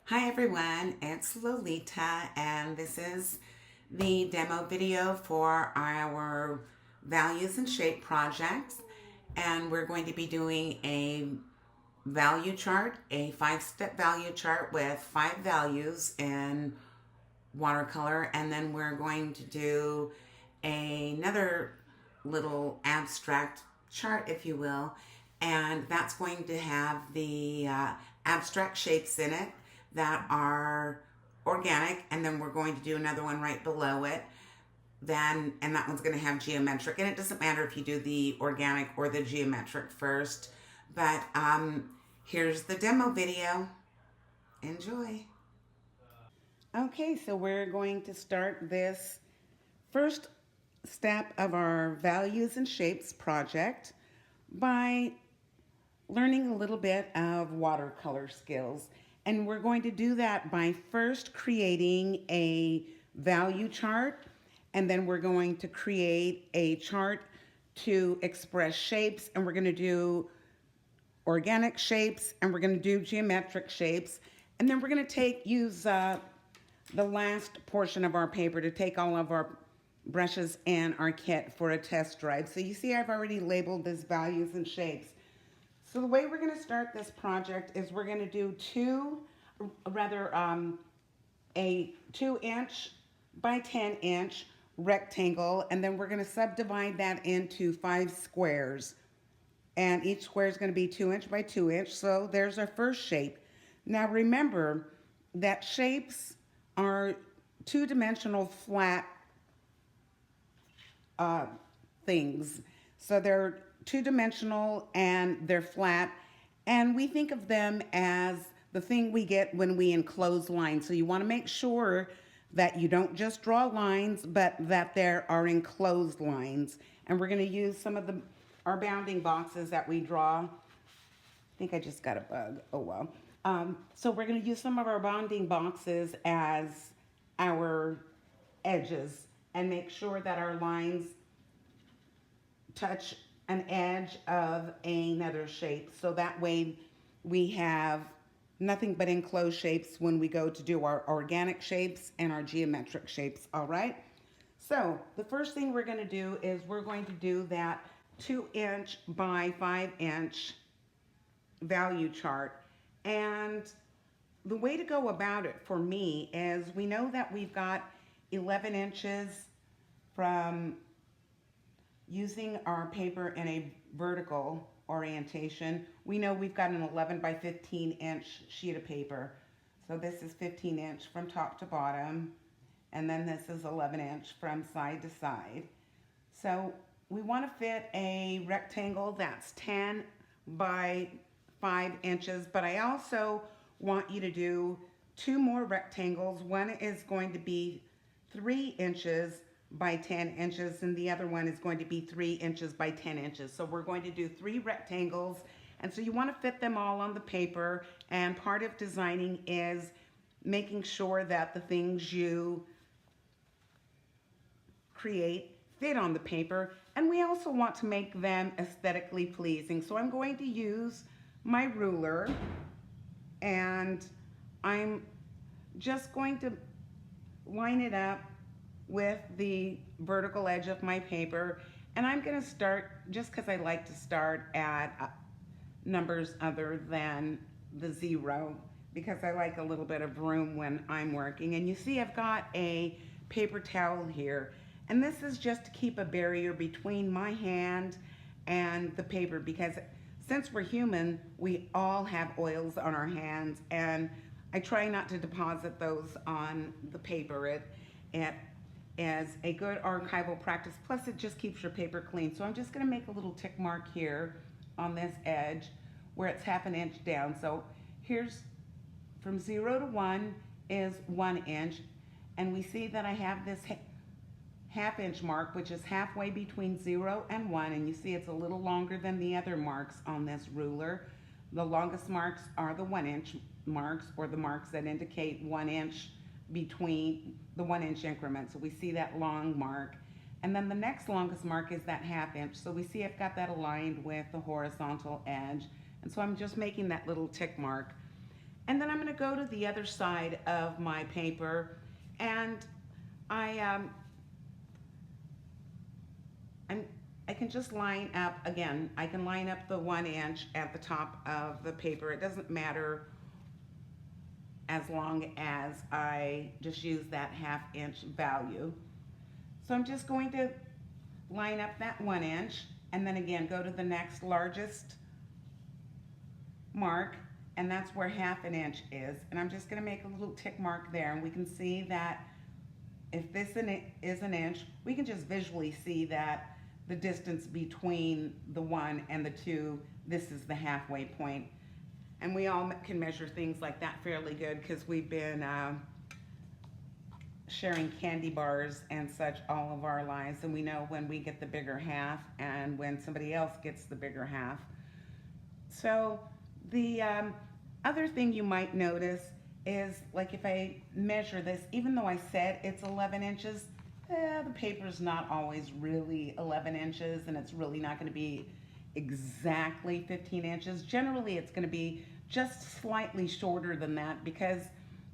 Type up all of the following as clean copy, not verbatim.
Hi everyone, it's Lolita and this is the demo video for our values and shape project, and we're going to be doing a value chart, a 5-step value chart with 5 values in watercolor, and then we're going to do another little abstract chart, if you will, and that's going to have the abstract shapes in it that are organic, and then we're going to do another one right below it. Then, and that one's going to have geometric, and it doesn't matter if you do the organic or the geometric first, but here's the demo video. Enjoy. Okay, so we're going to start this first step of our values and shapes project by learning a little bit of watercolor skills. And we're going to do that by first creating a value chart, and then we're going to create a chart to express shapes, and we're going to do organic shapes, and we're going to do geometric shapes, and then we're going to use the last portion of our paper to take all of our brushes and our kit for a test drive. So you see I've already labeled this values and shapes. So the way we're going to start this project is we're going to do a 2-inch by 10-inch rectangle, and then we're going to subdivide that into 5 squares. And each square is going to be 2-inch by 2-inch. So there's our first shape. Now remember that shapes are two-dimensional flat things. So they're two-dimensional and they're flat, and we think of them as the thing we get when we enclose lines. So you want to make sure that you don't just draw lines, but that there are enclosed lines. And we're going to use some of our bounding boxes that we draw. I think I just got a bug. Oh well. So we're going to use some of our bounding boxes as our edges and make sure that our lines touch an edge of another shape. So that way we have nothing but enclosed shapes when we go to do our organic shapes and our geometric shapes. All right. So the first thing we're going to do is we're going to do that 2-inch by 5-inch value chart. And the way to go about it for me is we know that we've got 11 inches from using our paper in a vertical orientation. We know we've got an 11 by 15-inch sheet of paper. So this is 15-inch from top to bottom, and then this is 11-inch from side to side. So we want to fit a rectangle that's 10 by 5 inches, but I also want you to do 2 more rectangles. One is going to be 3 inches by 10 inches, and the other one is going to be 3 inches by 10 inches. So we're going to do 3 rectangles, and so you want to fit them all on the paper, and part of designing is making sure that the things you create fit on the paper, and we also want to make them aesthetically pleasing. So I'm going to use my ruler, and I'm just going to line it up with the vertical edge of my paper, and I'm going to start, just because I like to start at numbers other than the 0, because I like a little bit of room when I'm working. And you see I've got a paper towel here, and this is just to keep a barrier between my hand and the paper, because since we're human, we all have oils on our hands, and I try not to deposit those on the paper. It as a good archival practice, plus it just keeps your paper clean. So I'm just going to make a little tick mark here on this edge where it's 1/2 inch down. So here's from 0 to 1 is 1 inch, and we see that I have this 1/2 inch mark, which is halfway between 0 and 1, and you see it's a little longer than the other marks on this ruler. The longest marks are the 1 inch marks, or the marks that indicate 1 inch between the 1 inch increment. So we see that long mark, and then the next longest mark is that 1/2 inch. So we see I've got that aligned with the horizontal edge, and so I'm just making that little tick mark. And then I'm going to go to the other side of my paper, and I I can just line up again. I can line up the 1 inch at the top of the paper. It doesn't matter as long as I just use that 1/2 inch value. So I'm just going to line up that 1 inch, and then again go to the next largest mark, and that's where 1/2 inch is. And I'm just going to make a little tick mark there, and we can see that if this is an inch, we can just visually see that the distance between the 1 and the 2, this is the halfway point. And we all can measure things like that fairly good because we've been sharing candy bars and such all of our lives, and we know when we get the bigger half and when somebody else gets the bigger half. So the other thing you might notice is, like, if I measure this, even though I said it's 11 inches, the paper's not always really 11 inches, and it's really not going to be exactly 15 inches. Generally, it's going to be just slightly shorter than that because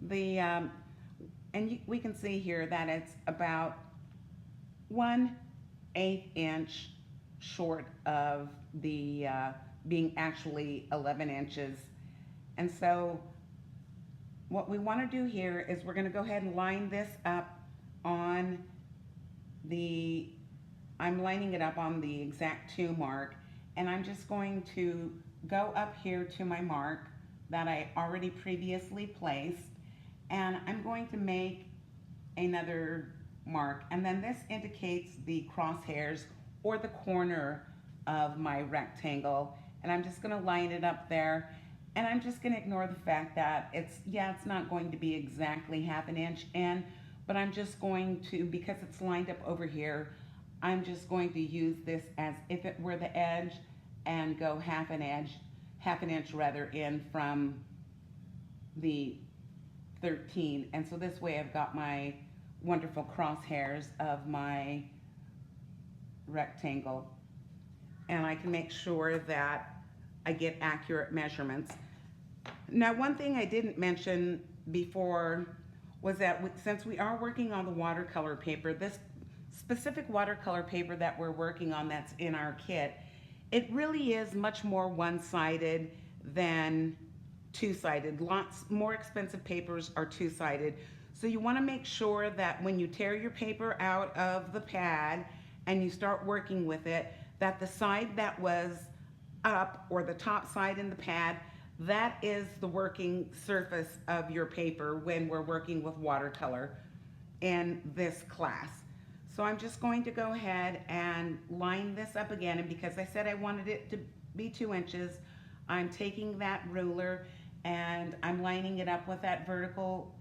the, we can see here that it's about 1/8 inch short of the being actually 11 inches. And so what we want to do here is we're going to go ahead and line this up on I'm lining it up on the exact 2 mark, and I'm just going to go up here to my mark that I already previously placed, and I'm going to make another mark, and then this indicates the crosshairs or the corner of my rectangle, and I'm just going to line it up there, and I'm just going to ignore the fact that it's not going to be exactly 1/2 inch in, but I'm just going to, because it's lined up over here, I'm just going to use this as if it were the edge and go 1/2 inch rather in from the 13. And so this way I've got my wonderful crosshairs of my rectangle, and I can make sure that I get accurate measurements. Now, one thing I didn't mention before was that since we are working on the watercolor paper, this specific watercolor paper that we're working on that's in our kit, it really is much more one-sided than two-sided. Lots more expensive papers are two-sided. So you want to make sure that when you tear your paper out of the pad and you start working with it, that the side that was up, or the top side in the pad, that is the working surface of your paper when we're working with watercolor in this class. So I'm just going to go ahead and line this up again, and because I said I wanted it to be 2 inches, I'm taking that ruler and I'm lining it up with that vertical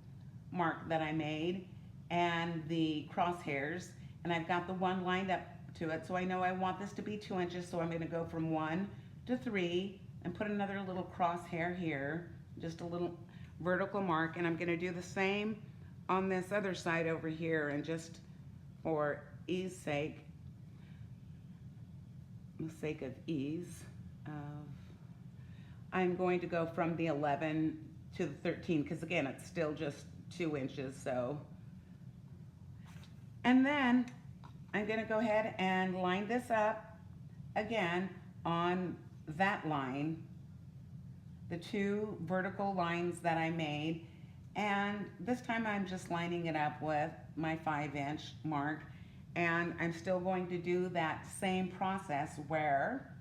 mark that I made and the crosshairs, and I've got the 1 lined up to it, so I know I want this to be 2 inches, so I'm going to go from 1 to 3 and put another little crosshair here, just a little vertical mark, and I'm going to do the same on this other side over here, and just for ease sake, of ease, I'm going to go from the 11 to the 13 because again it's still just 2 inches. So, and then I'm going to go ahead and line this up again on that line, the 2 vertical lines that I made, and this time I'm just lining it up with my 5-inch mark, and I'm still going to do that same process where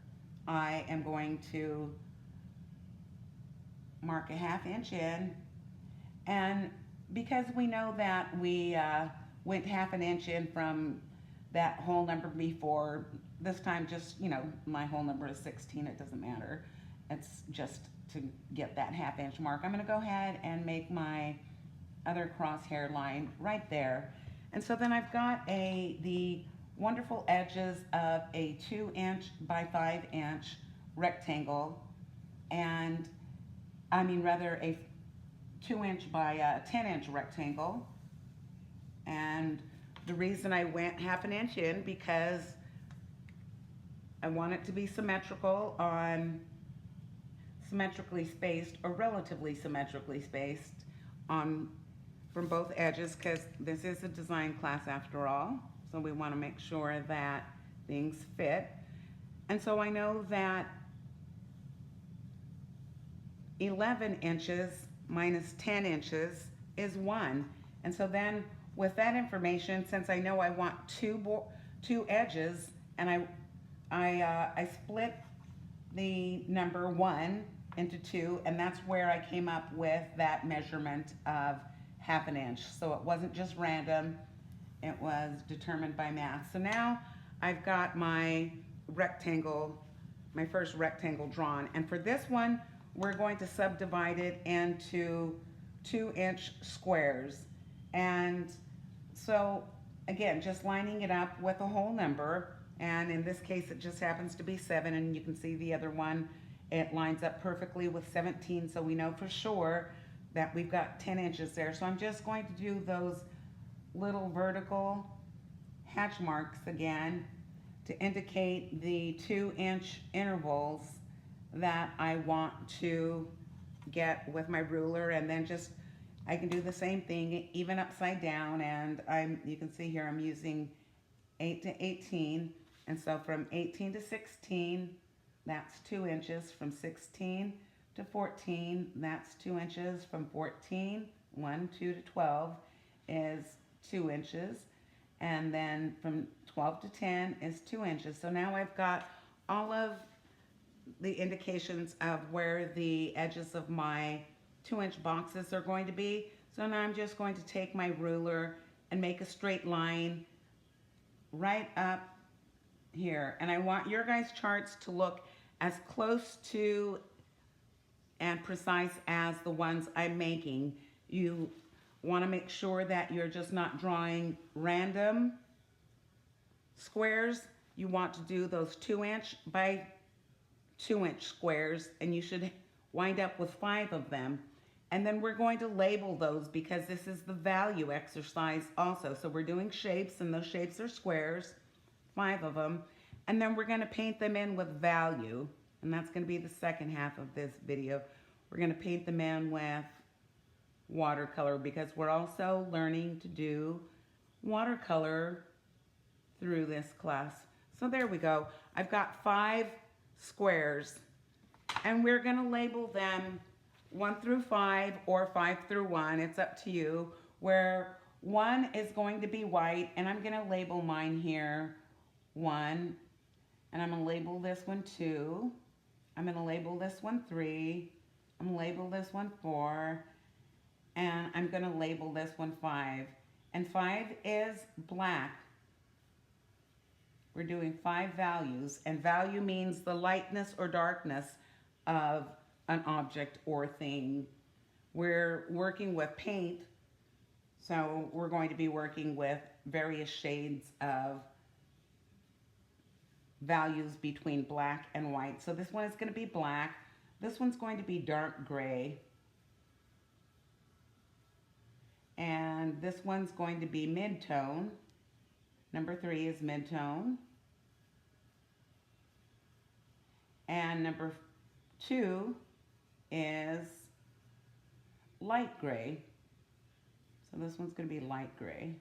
I am going to mark a 1/2 inch in, and because we know that we went 1/2 inch in from that whole number before, this time just, my whole number is 16, it doesn't matter. It's just to get that 1/2 inch mark. I'm going to go ahead and make my other crosshair line right there. And so then I've got the wonderful edges of a 2-inch by 5-inch rectangle, and rather a 2-inch by a 10-inch rectangle. And the reason I went 1/2 inch in because I want it to be symmetrical on symmetrically spaced or relatively symmetrically spaced on from both edges, because this is a design class after all. So we want to make sure that things fit. And so I know that 11 inches minus 10 inches is 1. And so then with that information, since I know I want two edges, and I split the number 1 into 2, and that's where I came up with that measurement of 1/2 inch. So it wasn't just random, it was determined by math. So now I've got my rectangle, my first rectangle drawn, and for this one we're going to subdivide it into 2-inch squares. And so again, just lining it up with a whole number, and in this case it just happens to be 7, and you can see the other one, it lines up perfectly with 17, so we know for sure that we've got 10 inches there. So I'm just going to do those little vertical hatch marks again to indicate the 2-inch intervals that I want to get with my ruler. And then just, I can do the same thing even upside down, and you can see here I'm using 8 to 18, and so from 18 to 16, that's 2 inches. From 16 to 14, that's 2 inches. From 14, 2 to 12 is 2 inches. And then from 12 to 10 is 2 inches. So now I've got all of the indications of where the edges of my 2-inch boxes are going to be. So now I'm just going to take my ruler and make a straight line right up here. And I want your guys' charts to look as close to and precise as the ones I'm making. You want to make sure that you're just not drawing random squares. You want to do those 2-inch by 2-inch squares, and you should wind up with 5 of them. And then we're going to label those because this is the value exercise also. So we're doing shapes, and those shapes are squares, 5 of them. And then we're going to paint them in with value, and that's going to be the second half of this video. We're going to paint them in with watercolor because we're also learning to do watercolor through this class. So there we go. I've got 5 squares, and we're going to label them 1 through 5 or 5 through 1. It's up to you. Where 1 is going to be white, and I'm going to label mine here 1, and I'm going to label this one 2. I'm going to label this one 3. I'm going to label this one 4, and I'm going to label this one 5. And 5 is black. We're doing 5 values, and value means the lightness or darkness of an object or thing. We're working with paint, so we're going to be working with various shades of values between black and white. So this one is going to be black. This one's going to be dark gray. And this one's going to be mid-tone. Number 3 is mid-tone. And number 2 is light gray. So this one's going to be light gray.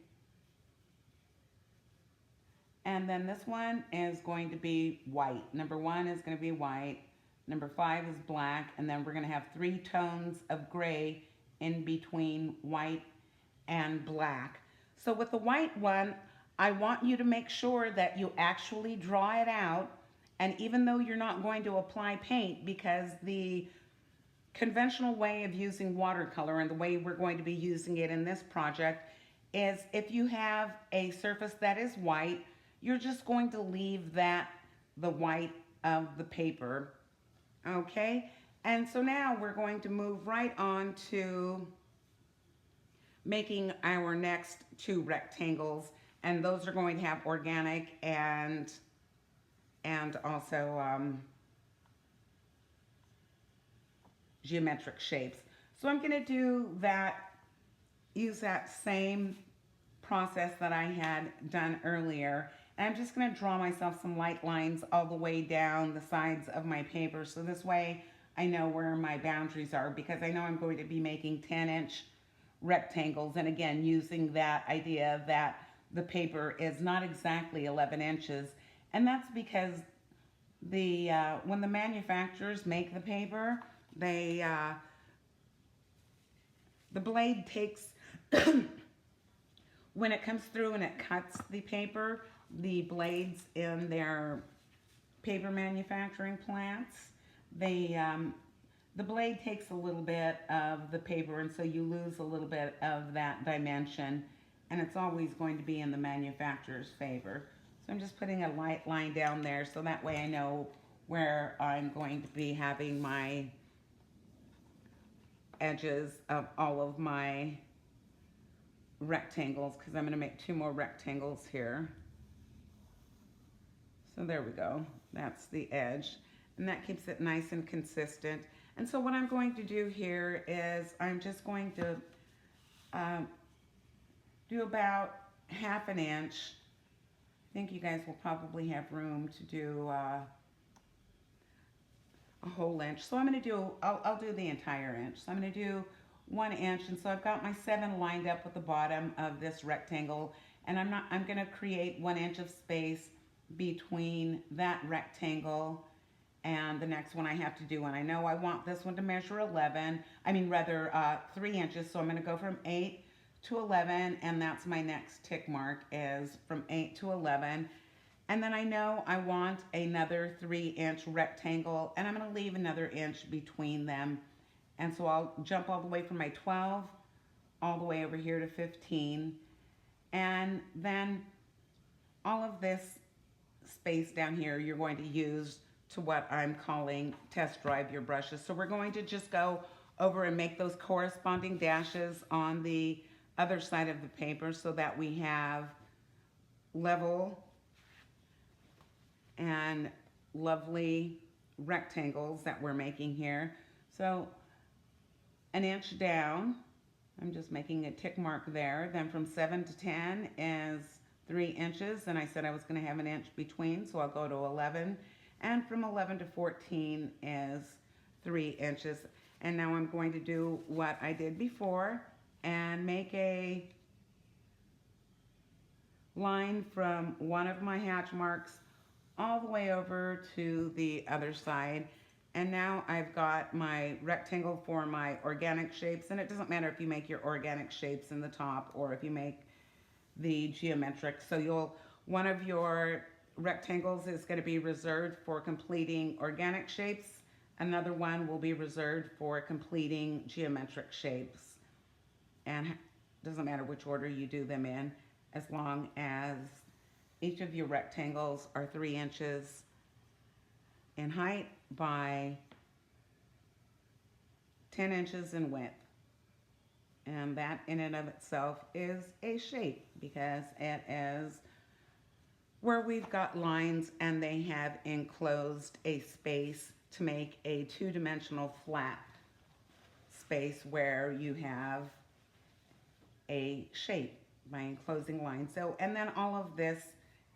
And then this one is going to be white. Number 1 is going to be white. Number 5 is black. And then we're going to have 3 tones of gray in between white and black. So with the white one, I want you to make sure that you actually draw it out. And even though you're not going to apply paint, because the conventional way of using watercolor and the way we're going to be using it in this project is if you have a surface that is white, you're just going to leave the white of the paper, okay? And so now we're going to move right on to making our next 2 rectangles, and those are going to have organic and also geometric shapes. So I'm going to do that, use that same process that I had done earlier. And I'm just going to draw myself some light lines all the way down the sides of my paper. So this way I know where my boundaries are, because I know I'm going to be making 10-inch rectangles, and again using that idea that the paper is not exactly 11 inches, and that's because the when the manufacturers make the paper, they the blade takes when it comes through and it cuts the paper, the blades in their paper manufacturing plants, they the blade takes a little bit of the paper, and so you lose a little bit of that dimension, and it's always going to be in the manufacturer's favor. So I'm just putting a light line down there so that way I know where I'm going to be having my edges of all of my rectangles, because I'm going to make 2 more rectangles here. So there we go. That's the edge, and that keeps it nice and consistent. And so what I'm going to do here is I'm just going to do about 1/2 inch. I think you guys will probably have room to do a whole inch. So I'm going to do, I'll do the entire inch. So I'm going to do 1 inch, and so I've got my 7 lined up with the bottom of this rectangle, and I'm going to create 1 inch of space between that rectangle and the next one I have to do. And I know I want this one to measure 3 inches, so I'm going to go from 8 to 11, and that's my next tick mark, is from 8 to 11. And then I know I want another 3-inch rectangle, and I'm going to leave another inch between them. And so I'll jump all the way from my 12 all the way over here to 15, and then all of this space down here you're going to use to what I'm calling test drive your brushes. So we're going to just go over and make those corresponding dashes on the other side of the paper so that we have level and lovely rectangles that we're making here. So 1 inch down, I'm just making a tick mark there. Then from 7 to 10 is 3 inches, and I said I was going to have 1 inch between, so I'll go to 11. And from 11 to 14 is 3 inches. And now I'm going to do what I did before and make a line from one of my hatch marks all the way over to the other side. And now I've got my rectangle for my organic shapes, and it doesn't matter if you make your organic shapes in the top or if you make the geometric. So one of your rectangles is going to be reserved for completing organic shapes. Another one will be reserved for completing geometric shapes. And it doesn't matter which order you do them in, as long as each of your rectangles are 3 inches in height by 10 inches in width. And that in and of itself is a shape, because it is where we've got lines and they have enclosed a space to make a 2-dimensional flat space where you have a shape by enclosing lines. So, and then all of this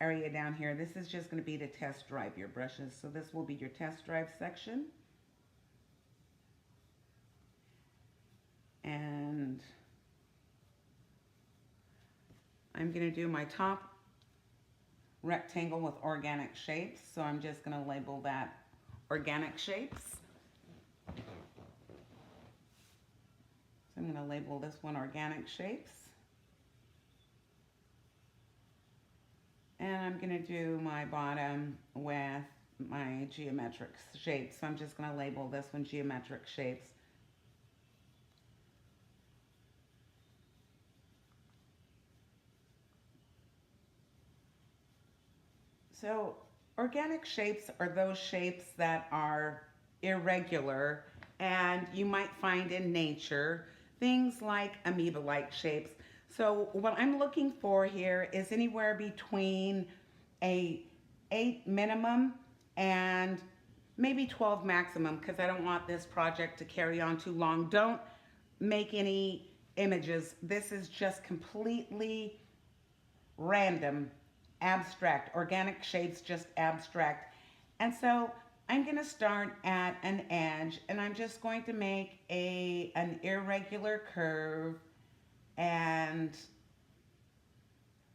area down here, this is just going to be to test drive your brushes. So this will be your test drive section. And I'm going to do my top rectangle with organic shapes. So I'm just going to label that organic shapes. So I'm going to label this one organic shapes. And I'm going to do my bottom with my geometric shapes. So I'm just going to label this one geometric shapes. So organic shapes are those shapes that are irregular and you might find in nature, things like amoeba-like shapes. So what I'm looking for here is anywhere between a 8 minimum and maybe 12 maximum, because I don't want this project to carry on too long. Don't make any images. This is just completely random, abstract, organic shapes, just abstract. And so I'm going to start at an edge, and I'm just going to make an irregular curve, and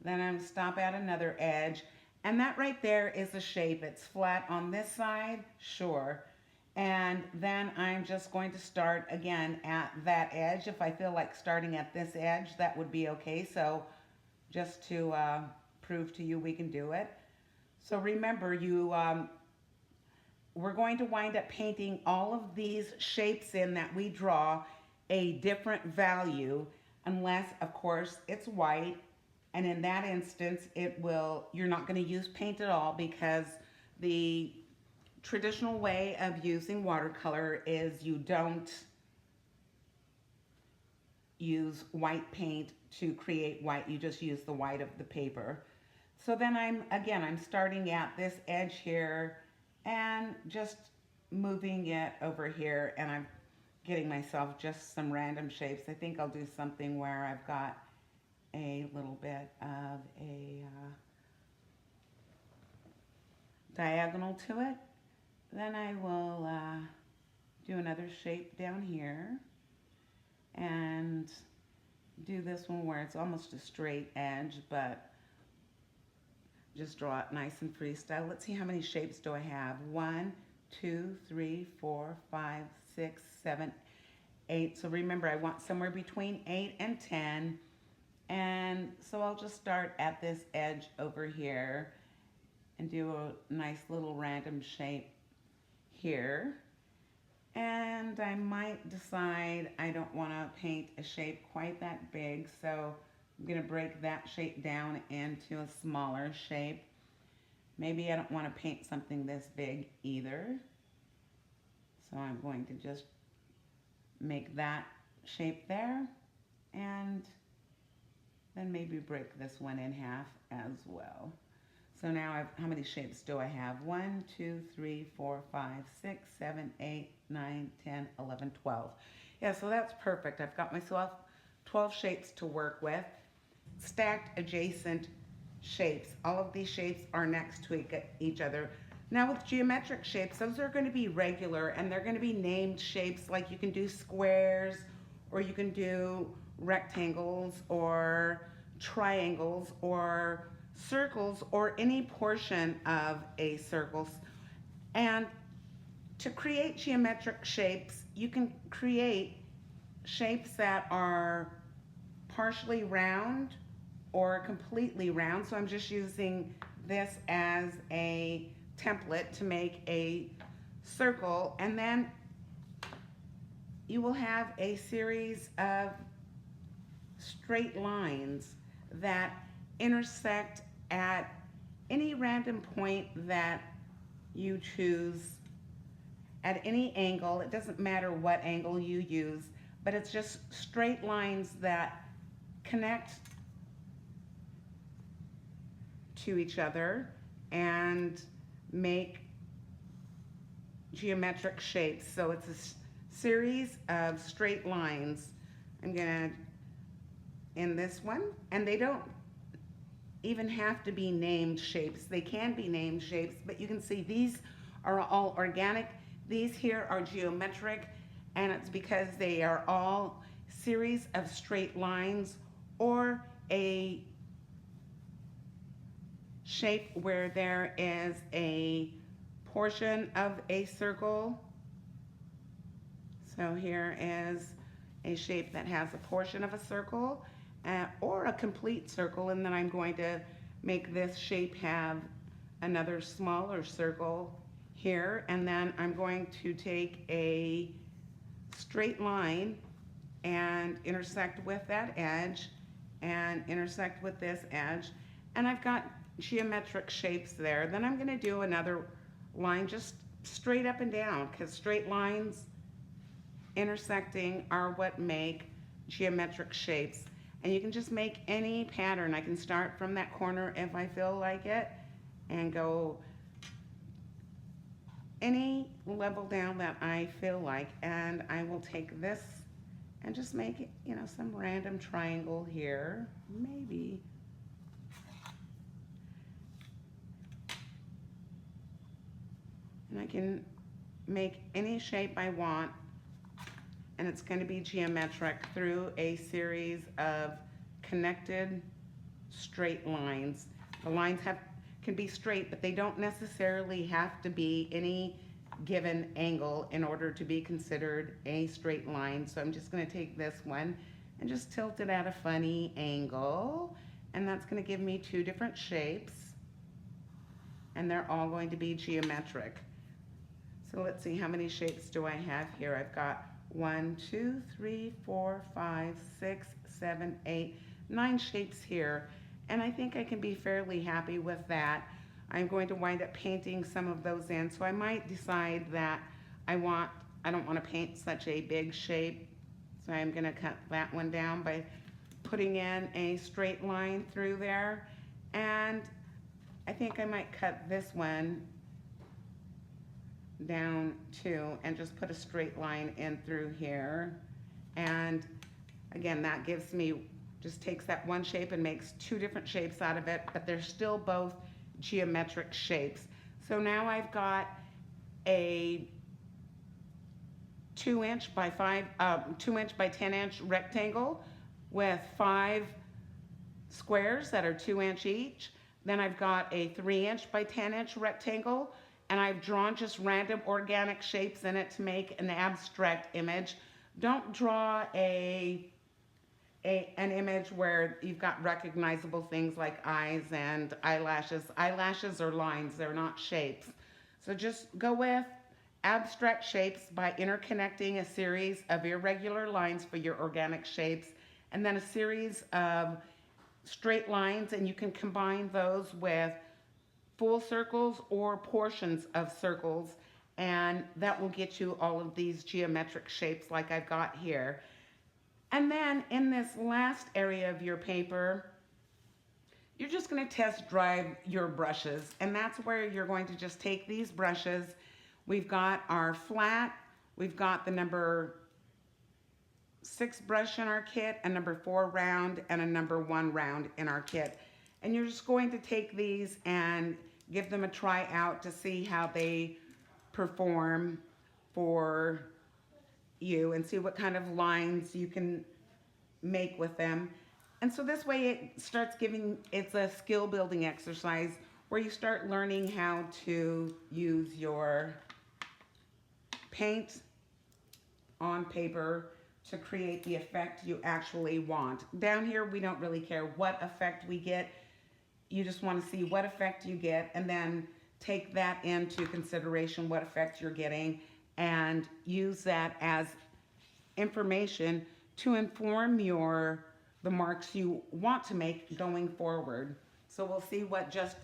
then I'm stop at another edge, and that right there is a shape. It's flat on this side, sure. And then I'm just going to start again at that edge. If I feel like starting at this edge, that would be okay. So just to prove to you we can do it. So remember, we're going to wind up painting all of these shapes in that we draw a different value, unless of course it's white. And in that instance, you're not going to use paint at all, because the traditional way of using watercolor is you don't use white paint to create white. You just use the white of the paper. So then I'm starting at this edge here and just moving it over here, and I'm getting myself just some random shapes. I think I'll do something where I've got a little bit of a diagonal to it. Then I will do another shape down here and do this one where it's almost a straight edge, but just draw it nice and freestyle. Let's see, how many shapes do I have? 1, 2, 3, 4, 5, 6, 7, 8. So remember, I want somewhere between 8 and 10. And so I'll just start at this edge over here and do a nice little random shape here. And I might decide I don't want to paint a shape quite that big, so I'm going to break that shape down into a smaller shape. Maybe I don't want to paint something this big either. So I'm going to just make that shape there, and then maybe break this one in half as well. So now how many shapes do I have? 1, 2, 3, 4, 5, 6, 7, 8, 9, 10, 11, 12. Yeah, so that's perfect. I've got myself 12 shapes to work with. Stacked adjacent shapes. All of these shapes are next to each other. Now with geometric shapes, those are going to be regular, and they're going to be named shapes. Like you can do squares, or you can do rectangles, or triangles, or circles, or any portion of a circle. And to create geometric shapes, you can create shapes that are partially round or completely round. So I'm just using this as a template to make a circle, and then you will have a series of straight lines that intersect at any random point that you choose, at any angle. It doesn't matter what angle you use, but it's just straight lines that connect to each other and make geometric shapes. So it's a series of straight lines. I'm gonna in this one, and they don't even have to be named shapes. They can be named shapes, but you can see these are all organic. These here are geometric, and it's because they are all series of straight lines or a shape where there is a portion of a circle. So here is a shape that has a portion of a circle or a complete circle, and then I'm going to make this shape have another smaller circle here, and then I'm going to take a straight line and intersect with that edge and intersect with this edge, and I've got geometric shapes there. Then I'm going to do another line just straight up and down, because straight lines intersecting are what make geometric shapes. And you can just make any pattern. I can start from that corner if I feel like it and go any level down that I feel like, and I will take this and just make it, you know, some random triangle here, maybe. And I can make any shape I want, and it's going to be geometric through a series of connected straight lines. The lines can be straight, but they don't necessarily have to be any given angle in order to be considered a straight line. So I'm just going to take this one and just tilt it at a funny angle, and that's going to give me two different shapes, and they're all going to be geometric. So let's see, how many shapes do I have here? I've got 1, 2, 3, 4, 5, 6, 7, 8, 9 shapes here, and I think I can be fairly happy with that. I'm going to wind up painting some of those in, so I might decide that I don't want to paint such a big shape, so I'm going to cut that one down by putting in a straight line through there, and I think I might cut this one down too and just put a straight line in through here. And again, that gives me, just takes that one shape and makes two different shapes out of it, but they're still both geometric shapes. So now I've got a 2" by 10" rectangle with 5 squares that are 2" each. Then I've got a 3" by 10" rectangle, and I've drawn just random organic shapes in it to make an abstract image. Don't draw an image where you've got recognizable things like eyes and eyelashes. Eyelashes are lines, they're not shapes. So just go with abstract shapes by interconnecting a series of irregular lines for your organic shapes, and then a series of straight lines, and you can combine those with full circles or portions of circles, and that will get you all of these geometric shapes like I've got here. And then in this last area of your paper, you're just going to test drive your brushes, and that's where you're going to just take these brushes. We've got our flat, we've got the number 6 brush in our kit, a number 4 round, and a number 1 round in our kit. And you're just going to take these and give them a try out to see how they perform for you and see what kind of lines you can make with them. And so this way it starts it's a skill building exercise where you start learning how to use your paint on paper to create the effect you actually want. Down here, we don't really care what effect we get. You just want to see what effect you get and then take that into consideration, what effect you're getting, and use that as information to inform the marks you want to make going forward. So we'll see what just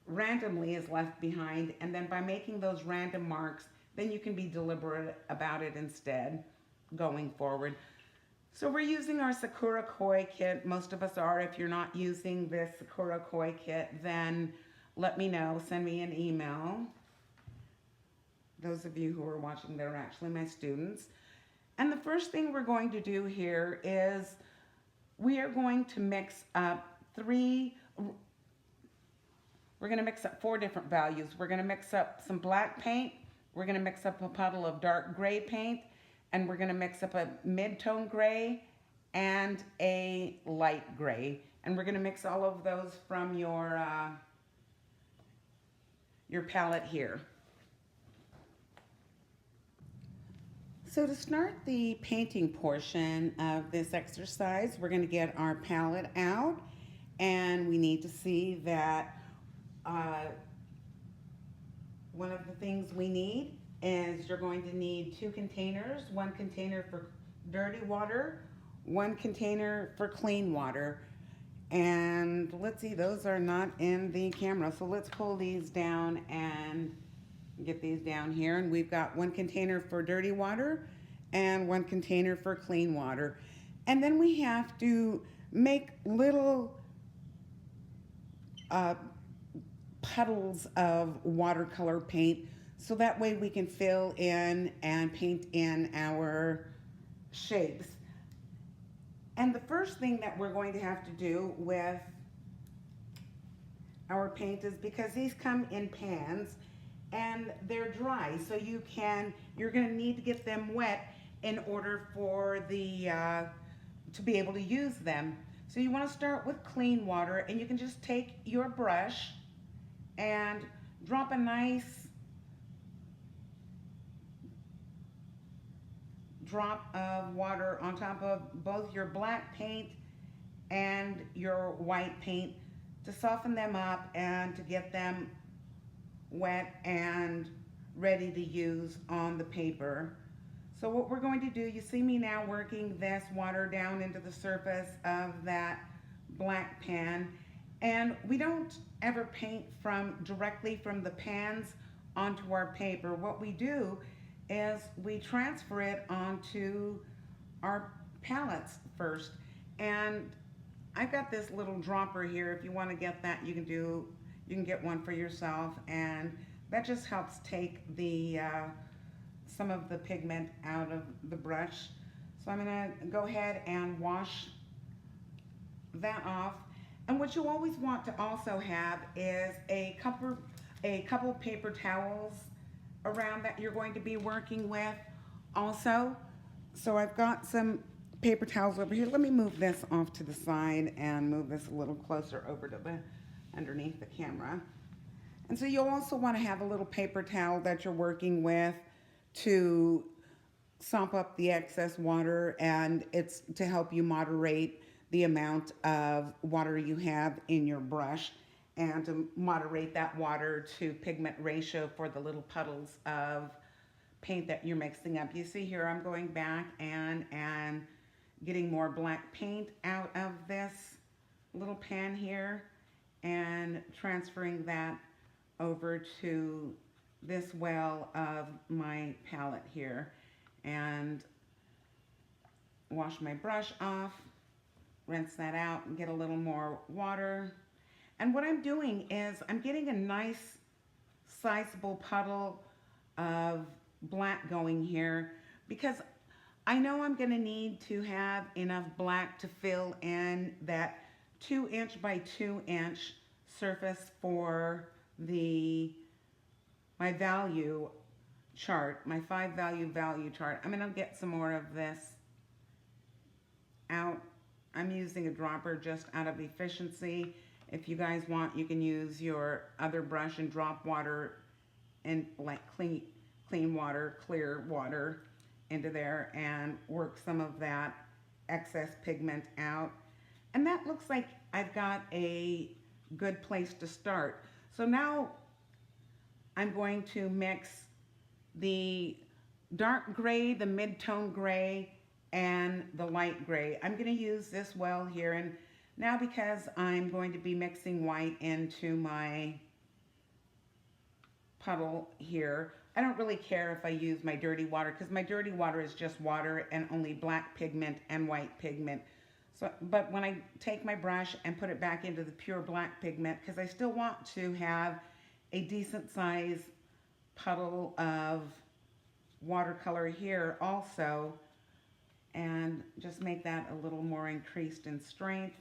randomly is left behind, and then by making those random marks, then you can be deliberate about it instead going forward. So we're using our Sakura Koi kit. Most of us are. If you're not using this Sakura Koi kit, then let me know. Send me an email. Those of you who are watching that are actually my students. And the first thing we're going to do here is we are going to mix up we're going to mix up 4 different values. We're going to mix up some black paint, we're going to mix up a puddle of dark gray paint, and we're going to mix up a mid-tone gray and a light gray. And we're going to mix all of those from your palette here. So to start the painting portion of this exercise, we're going to get our palette out, and we need to see that one of the things we need is you're going to need 2 containers, 1 container for dirty water, 1 container for clean water. And let's see, those are not in the camera. So let's pull these down and get these down here. And we've got 1 container for dirty water and 1 container for clean water. And then we have to make little puddles of watercolor paint, so that way we can fill in and paint in our shapes. And the first thing that we're going to have to do with our paint is, because these come in pans, and they're dry. So you're going to need to get them wet in order for to be able to use them. So you want to start with clean water, and you can just take your brush and drop a nice drop of water on top of both your black paint and your white paint to soften them up and to get them wet and ready to use on the paper. So what we're going to do, you see me now working this water down into the surface of that black pan, and we don't ever paint directly from the pans onto our paper. What we do is we transfer it onto our palettes first. And I've got this little dropper here. If you want to get that, you can get one for yourself, and that just helps take some of the pigment out of the brush. So I'm gonna go ahead and wash that off. And what you always want to also have is a couple paper towels around that you're going to be working with also. So I've got some paper towels over here. Let me move this off to the side and move this a little closer over to the underneath the camera. And so you'll also want to have a little paper towel that you're working with to sop up the excess water, and it's to help you moderate the amount of water you have in your brush and to moderate that water to pigment ratio for the little puddles of paint that you're mixing up. You see here I'm going back and getting more black paint out of this little pan here and transferring that over to this well of my palette here, and wash my brush off, rinse that out and get a little more water. And what I'm doing is I'm getting a nice sizable puddle of black going here, because I know I'm going to need to have enough black to fill in that 2" by 2" surface for my value chart, my 5 value chart. I'm going to get some more of this out. I'm using a dropper just out of efficiency. If you guys want, you can use your other brush and drop water and like clean water, clear water into there and work some of that excess pigment out. And that looks like I've got a good place to start. So now I'm going to mix the dark gray, the mid-tone gray, and the light gray. I'm going to use this well here, and now because I'm going to be mixing white into my puddle here, I don't really care if I use my dirty water, because my dirty water is just water and only black pigment and white pigment. So, but when I take my brush and put it back into the pure black pigment, because I still want to have a decent size puddle of watercolor here also, and just make that a little more increased in strength,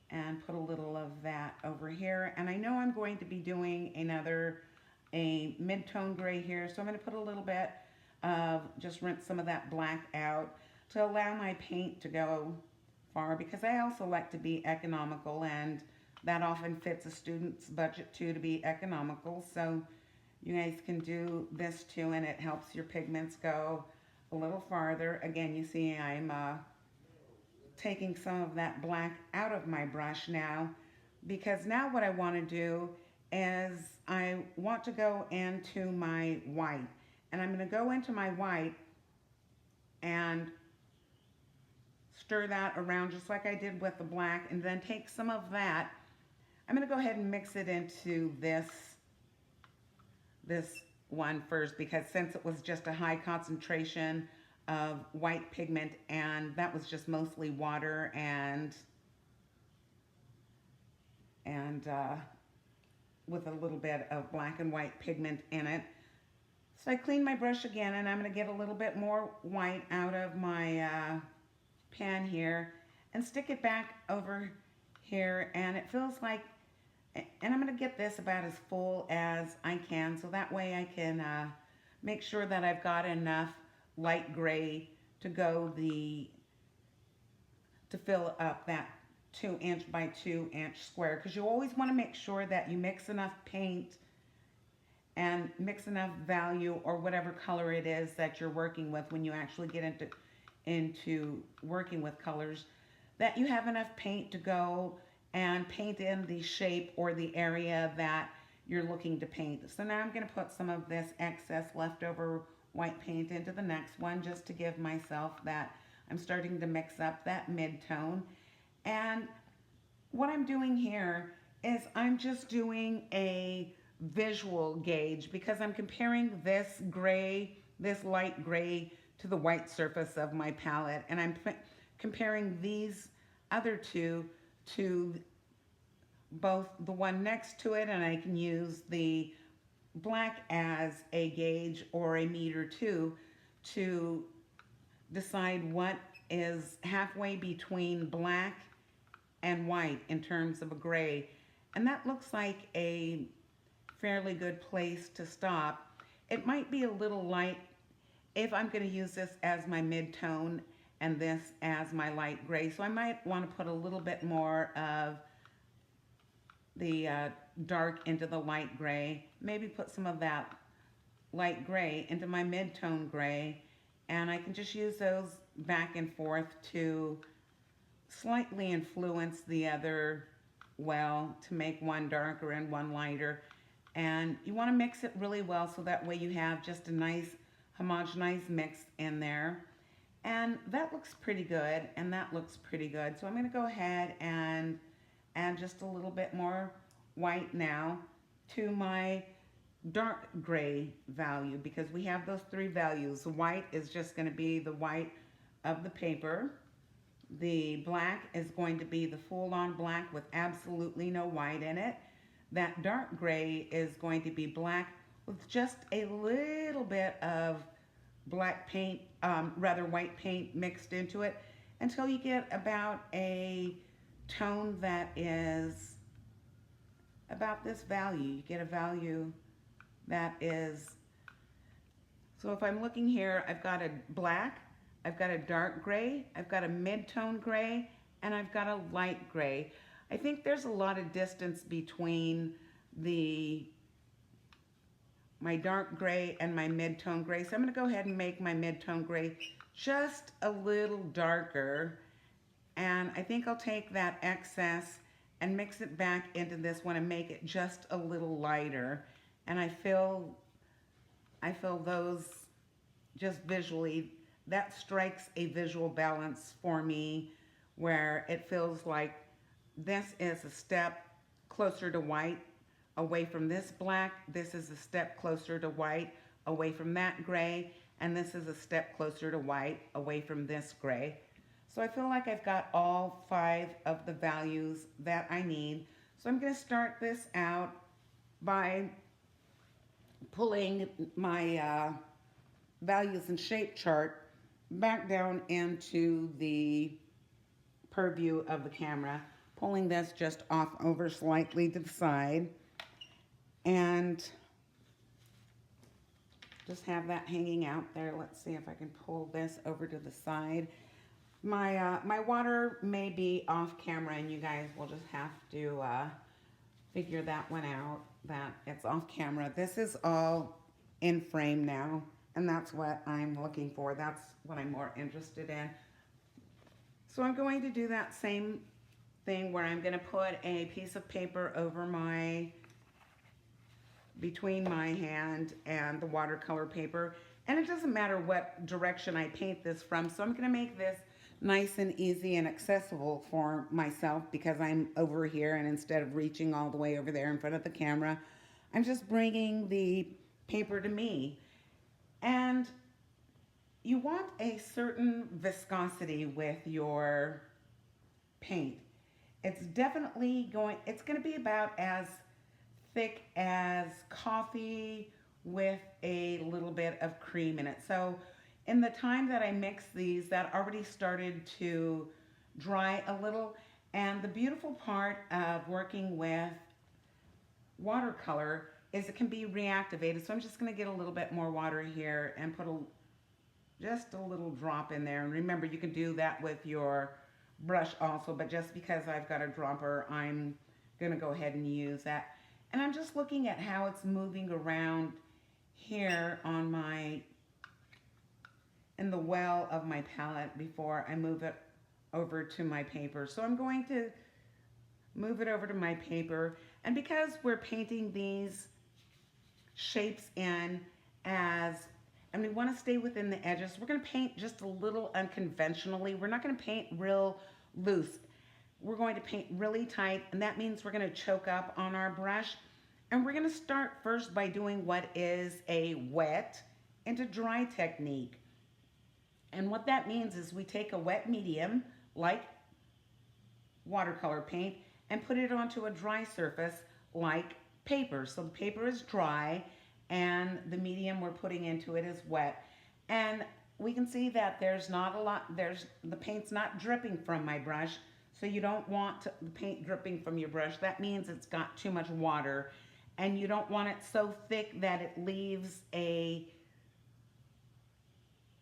and put a little of that over here. And I know I'm going to be doing a mid-tone gray here, so I'm going to put a little bit of, just rinse some of that black out to allow my paint to go far, because I also like to be economical, and that often fits a student's budget too, to be economical. So you guys can do this too, and it helps your pigments go a little farther. Again, you see I'm taking some of that black out of my brush now, because now what I want to do is I want to go into my white, and I'm going to go into my white and stir that around just like I did with the black, and then take some of that. I'm going to go ahead and mix it into this one first, because since it was just a high concentration of white pigment, and that was just mostly water and with a little bit of black and white pigment in it. So I clean my brush again, and I'm going to get a little bit more white out of my pan here and stick it back over here, and it feels like And I'm going to get this about as full as I can, so that way I can make sure that I've got enough light gray to go to fill up that 2" by 2" square, because you always want to make sure that you mix enough paint and mix enough value or whatever color it is that you're working with when you actually get into working with colors, that you have enough paint to go and paint in the shape or the area that you're looking to paint. So now I'm going to put some of this excess leftover white paint into the next one, just to give myself that I'm starting to mix up that mid-tone. And what I'm doing here is I'm just doing a visual gauge, because I'm comparing this gray, this light gray, to the white surface of my palette, and I'm comparing these other two to both the one next to it, and I can use the black as a gauge or a meter too, to decide what is halfway between black and white in terms of a gray. And that looks like a fairly good place to stop. It might be a little light if I'm going to use this as my mid-tone and this as my light gray. So I might want to put a little bit more of the dark into the light gray. Maybe put some of that light gray into my mid-tone gray. And I can just use those back and forth to slightly influence the other well, to make one darker and one lighter. And you want to mix it really well, so that way you have just a nice homogenized mix in there. And that looks pretty good, and that looks pretty good. So I'm going to go ahead and add just a little bit more white now to my dark gray value, because we have those three values. The white is just going to be the white of the paper. The black is going to be the full-on black with absolutely no white in it. That dark gray is going to be black with just a little bit of black paint, rather white paint mixed into it, until you get about a tone that is about this value. You get a value that is, so if I'm looking here, I've got a black, I've got a dark gray, I've got a mid-tone gray, and I've got a light gray. I think there's a lot of distance between my dark gray and my mid-tone gray. So I'm going to go ahead and make my mid-tone gray just a little darker. And I think I'll take that excess and mix it back into this one and make it just a little lighter. And I feel those just visually, that strikes a visual balance for me, where it feels like this is a step closer to white away from this black. This is a step closer to white away from that gray. And this is a step closer to white away from this gray. So I feel like I've got all 5 of the values that I need. So I'm going to start this out by pulling my values and shape chart back down into the purview of the camera, pulling this just off over slightly to the side, and just have that hanging out there. Let's see if I can pull this over to the side. My water may be off camera, and you guys will just have to figure that one out, that it's off camera. This is all in frame now, and that's what I'm looking for. That's what I'm more interested in. So I'm going to do that same thing, where I'm going to put a piece of paper over between my hand and the watercolor paper. And it doesn't matter what direction I paint this from. So I'm going to make this nice and easy and accessible for myself, because I'm over here, and instead of reaching all the way over there in front of the camera, I'm just bringing the paper to me. And you want a certain viscosity with your paint. It's definitely it's going to be about as thick as coffee with a little bit of cream in it. So in the time that I mix these, that already started to dry a little. And the beautiful part of working with watercolor is it can be reactivated. So I'm just going to get a little bit more water here and put just a little drop in there. And remember, you can do that with your brush also, but just because I've got a dropper, I'm going to go ahead and use that. And I'm just looking at how it's moving around here on in the well of my palette before I move it over to my paper. So I'm going to move it over to my paper. And because we're painting these shapes in and we want to stay within the edges, we're going to paint just a little unconventionally. We're not going to paint real loose. We're going to paint really tight, and that means we're going to choke up on our brush. And we're going to start first by doing what is a wet into dry technique. And what that means is we take a wet medium, like watercolor paint, and put it onto a dry surface like paper. So the paper is dry and the medium we're putting into it is wet. And we can see that there's not a lot, the paint's not dripping from my brush. So you don't want the paint dripping from your brush. That means it's got too much water. And you don't want it so thick that it leaves a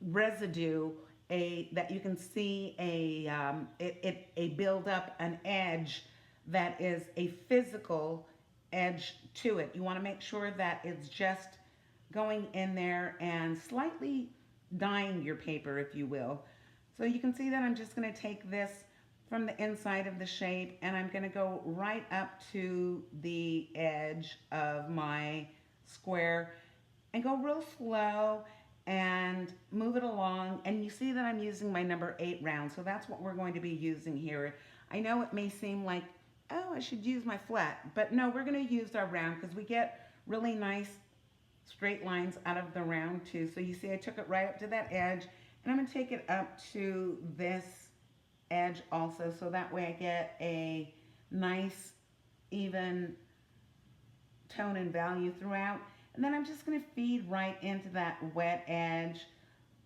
residue, that you can see a build up an edge that is a physical edge to it. You want to make sure that it's just going in there and slightly dyeing your paper, if you will. So you can see that I'm just going to take this from the inside of the shape and I'm going to go right up to the edge of my square and go real slow and move it along. And you see that I'm using my number 8 round, so that's what we're going to be using here. I know it may seem like, oh, I should use my flat, but no, we're going to use our round because we get really nice straight lines out of the round too. So you see I took it right up to that edge, and I'm going to take it up to this edge also, so that way I get a nice even tone and value throughout. And then I'm just going to feed right into that wet edge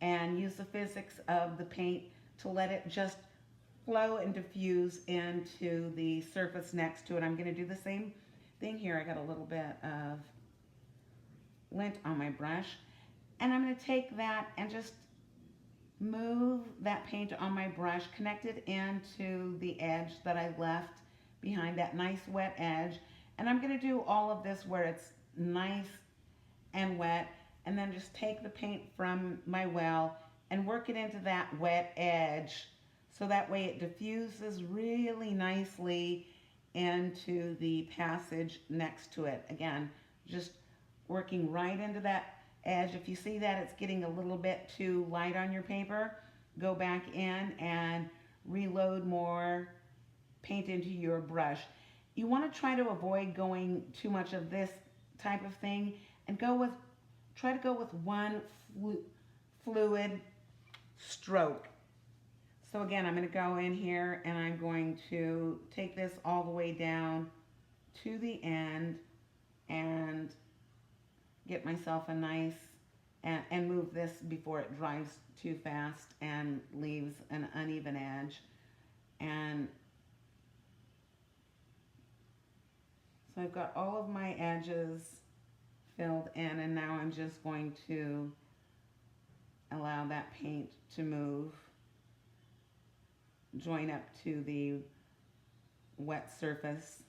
and use the physics of the paint to let it just flow and diffuse into the surface next to it. I'm going to do the same thing here. I got a little bit of lint on my brush, and I'm going to take that and just move that paint on my brush, connect it into the edge that I left behind, that nice wet edge. And I'm going to do all of this where it's nice and wet, and then just take the paint from my well and work it into that wet edge, so that way it diffuses really nicely into the passage next to it. Again, just working right into that edge. If you see that it's getting a little bit too light on your paper, go back in and reload more paint into your brush. You want to try to avoid going too much of this type of thing and try to go with one fluid stroke. So again, I'm going to go in here and I'm going to take this all the way down to the end and get myself a nice, and move this before it dries too fast and leaves an uneven edge. And so I've got all of my edges filled in, and now I'm just going to allow that paint to move, join up to the wet surface,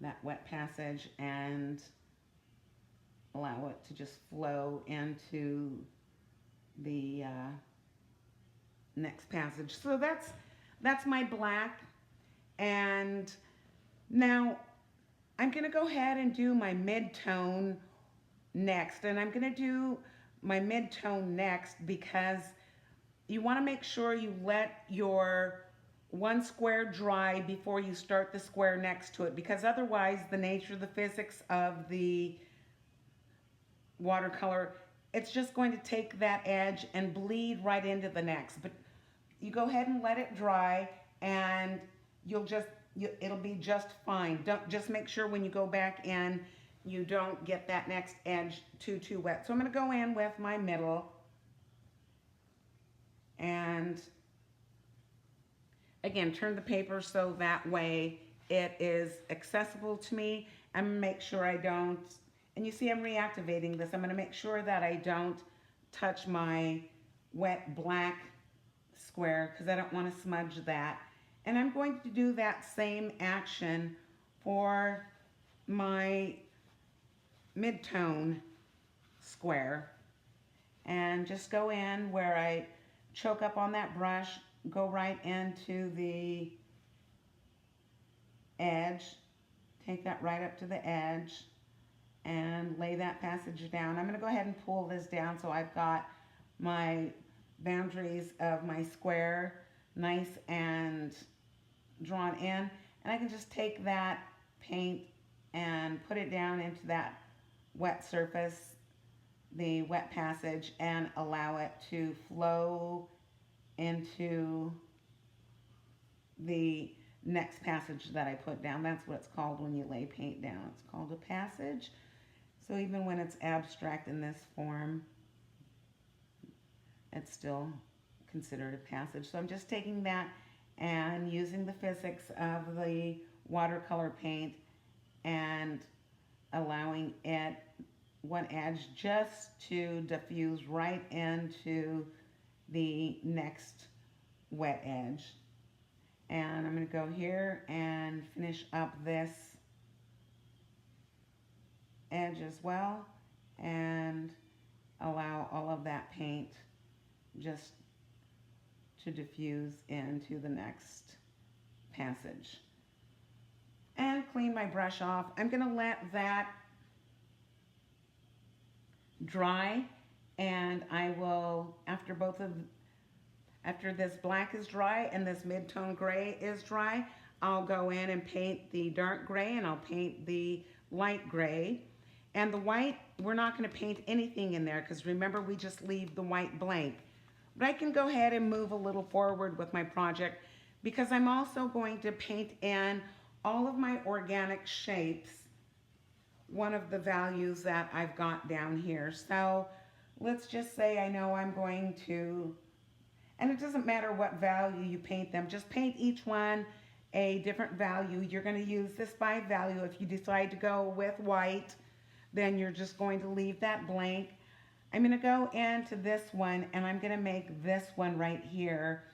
that wet passage, and allow it to just flow into the next passage. So that's my black. And now I'm going to go ahead and do my mid-tone next. And I'm going to do my mid-tone next because you want to make sure you let your one square dry before you start the square next to it, because otherwise the nature, the physics of the watercolor, it's just going to take that edge and bleed right into the next. But you go ahead and let it dry and it'll be just fine. Just make sure when you go back in, you don't get that next edge too wet. So I'm going to go in with my middle, and again, turn the paper so that way it is accessible to me. I'm going to make sure I don't, and you see I'm reactivating this, I'm going to make sure that I don't touch my wet black square because I don't want to smudge that. And I'm going to do that same action for my mid-tone square. And just go in where I choke up on that brush, go right into the edge, take that right up to the edge and lay that passage down. I'm going to go ahead and pull this down so I've got my boundaries of my square nice and drawn in, and I can just take that paint and put it down into that wet surface, the wet passage, and allow it to flow into the next passage that I put down. That's what it's called when you lay paint down. It's called a passage. So even when it's abstract in this form, it's still considered a passage. So I'm just taking that and using the physics of the watercolor paint and allowing it, one edge, just to diffuse right into the next wet edge. And I'm going to go here and finish up this edge as well and allow all of that paint just to diffuse into the next passage. And clean my brush off. I'm going to let that dry, and I will, after this black is dry and this mid-tone gray is dry, I'll go in and paint the dark gray and I'll paint the light gray. And the white, we're not going to paint anything in there because remember we just leave the white blank. But I can go ahead and move a little forward with my project because I'm also going to paint in all of my organic shapes, one of the values that I've got down here. So let's just say I know I'm going to, and it doesn't matter what value you paint them, just paint each one a different value. You're going to use this by value. If you decide to go with white, then you're just going to leave that blank. I'm going to go into this one and I'm going to make this one right here.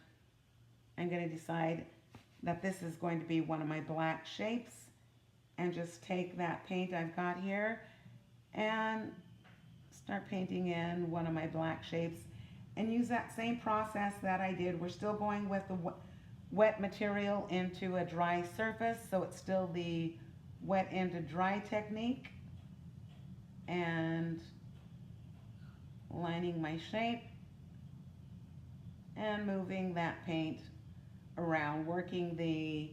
I'm going to decide that this is going to be one of my black shapes and just take that paint I've got here and start painting in one of my black shapes and use that same process that I did. We're still going with the wet material into a dry surface, so it's still the wet into dry technique, and lining my shape and moving that paint around, working the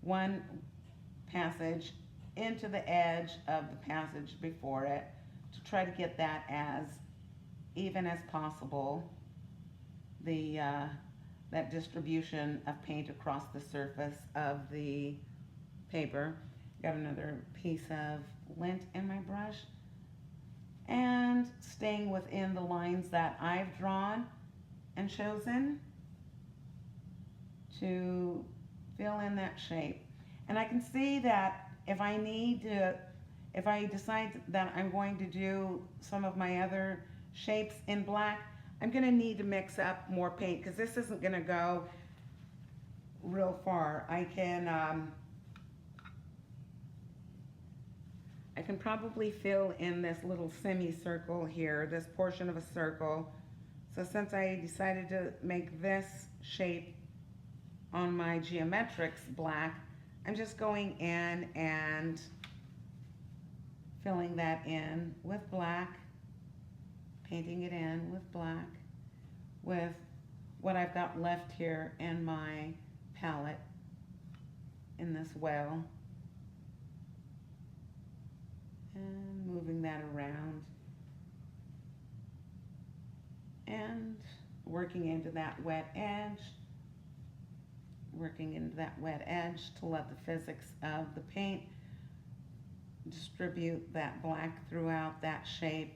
one passage into the edge of the passage before it to try to get that as even as possible, that distribution of paint across the surface of the paper. Got another piece of lint in my brush and staying within the lines that I've drawn and chosen to fill in that shape. And I can see that if I decide that I'm going to do some of my other shapes in black, I'm going to need to mix up more paint because this isn't going to go real far. I can probably fill in this little semicircle here, this portion of a circle. So since I decided to make this shape on my geometrics black, I'm just going in and filling that in with black, painting it in with black, with what I've got left here in my palette in this well, and moving that around and working into that wet edge, to let the physics of the paint distribute that black throughout that shape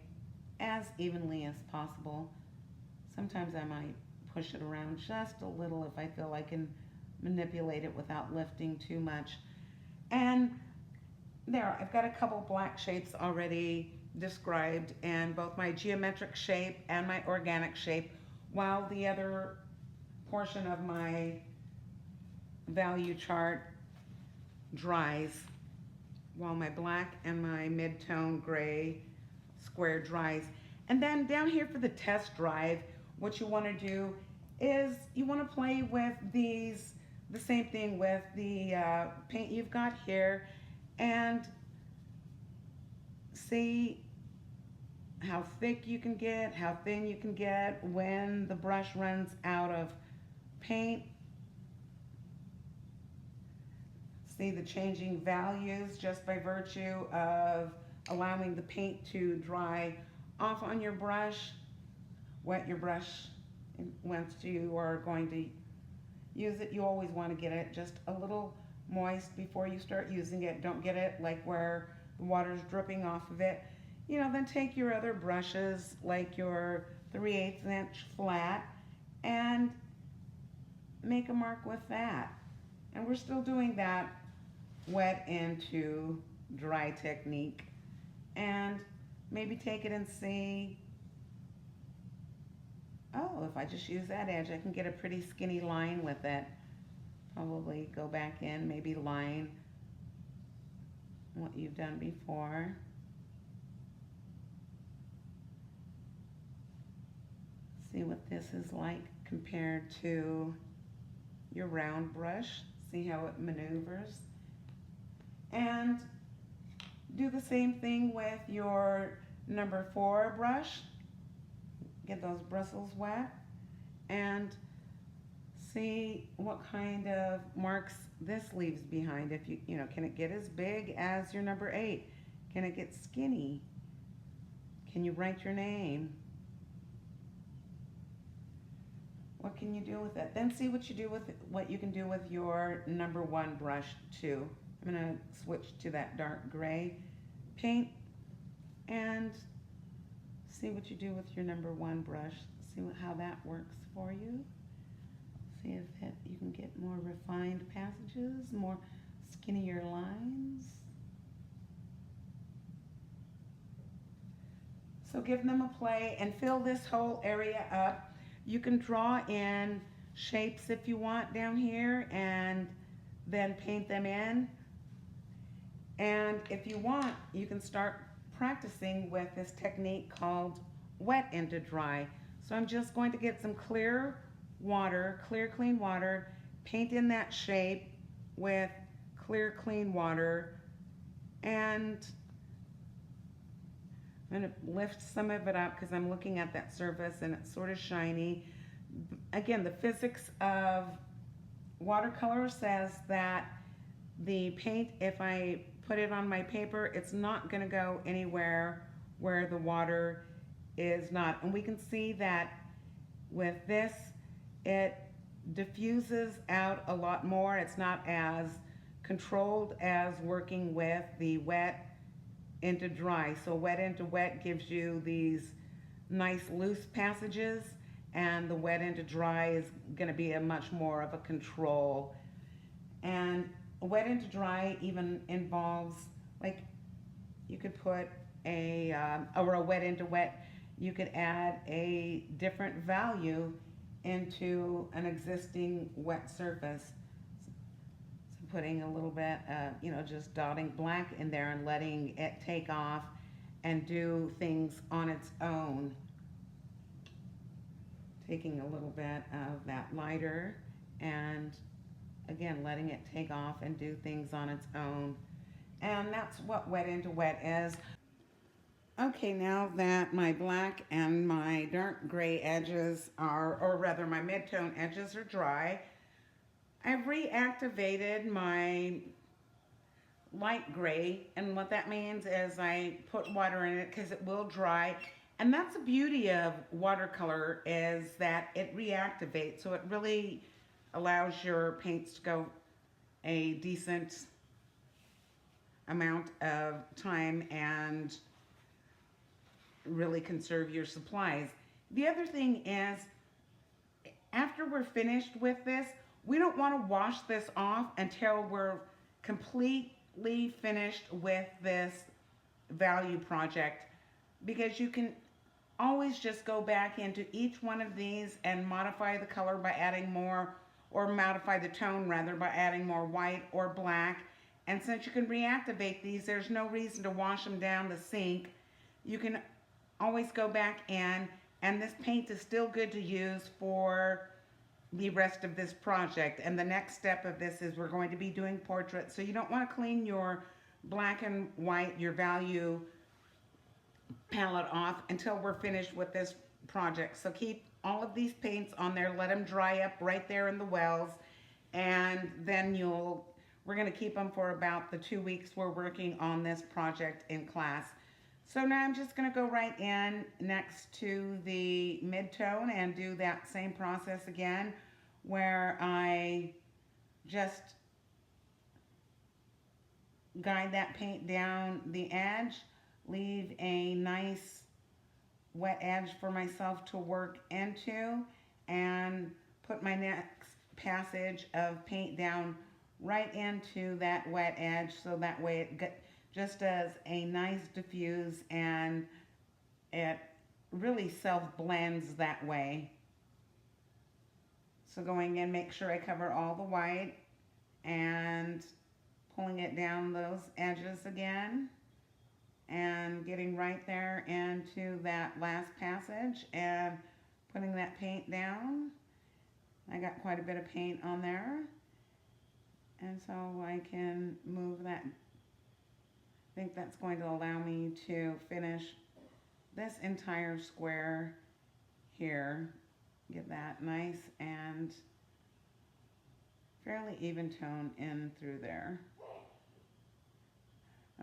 as evenly as possible. Sometimes I might push it around just a little if I feel I can manipulate it without lifting too much. And there, I've got a couple black shapes already described, and both my geometric shape and my organic shape, while the other portion of my value chart dries, while my black and my mid-tone gray square dries. And then down here for the test drive, what you want to do is you want to play with these, the same thing with the paint you've got here, and see how thick you can get, how thin you can get when the brush runs out of paint. See the changing values just by virtue of allowing the paint to dry off on your brush. Wet your brush once you are going to use it. You always want to get it just a little moist before you start using it. Don't get it like where the water's dripping off of it. You know, then take your other brushes, like your 3/8 inch flat, and make a mark with that. And we're still doing that wet into dry technique. And maybe take it and see, oh, if I just use that edge, I can get a pretty skinny line with it. Probably go back in, maybe line what you've done before. See what this is like compared to your round brush. See how it maneuvers. And do the same thing with your number 4 brush. Get those bristles wet and see what kind of marks this leaves behind. If you know, can it get as big as your number 8? Can it get skinny? Can you write your name? What can you do with it? Then see what you do with what you can do with your number 1 brush too. I'm going to switch to that dark gray paint and see what you do with your number 1 brush. See how that works for you. See if you can get more refined passages, more skinnier lines. So give them a play and fill this whole area up. You can draw in shapes if you want down here and then paint them in. And if you want, you can start practicing with this technique called wet into dry. So I'm just going to get some clear water, clear clean water, paint in that shape with clear clean water, and I'm going to lift some of it up because I'm looking at that surface and it's sort of shiny. Again, the physics of watercolor says that the paint, if I put it on my paper, it's not going to go anywhere where the water is not. And we can see that with this, it diffuses out a lot more. It's not as controlled as working with the wet into dry. So wet into wet gives you these nice loose passages, and the wet into dry is going to be a much more of a control. And wet into dry even involves, like, you could put or a wet into wet, you could add a different value into an existing wet surface. So putting a little bit, just dotting black in there and letting it take off and do things on its own. Taking a little bit of that lighter and again letting it take off and do things on its own. And that's what wet into wet is. Okay, now that my black and my dark gray edges are, or rather my mid-tone edges are dry, I've reactivated my light gray, and what that means is I put water in it because it will dry. And that's the beauty of watercolor, is that it reactivates, so it really allows your paints to go a decent amount of time and really conserve your supplies. The other thing is, after we're finished with this, we don't want to wash this off until we're complete completely finished with this value project, because you can always just go back into each one of these and modify the color by adding more, or modify the tone rather by adding more white or black. And since you can reactivate these, there's no reason to wash them down the sink. You can always go back in, and this paint is still good to use for the rest of this project. And the next step of this is we're going to be doing portraits. So you don't want to clean your black and white, your value palette off until we're finished with this project. So keep all of these paints on there, let them dry up right there in the wells, and then we're going to keep them for about the 2 weeks we're working on this project in class. So now I'm just going to go right in next to the mid-tone and do that same process again, where I just guide that paint down the edge, leave a nice wet edge for myself to work into, and put my next passage of paint down right into that wet edge, so that way it just does a nice diffuse, and it really self blends that way. So going in, make sure I cover all the white and pulling it down those edges again and getting right there into that last passage and putting that paint down. I got quite a bit of paint on there, and so I can move that. I think that's going to allow me to finish this entire square here. Get that nice and fairly even tone in through there.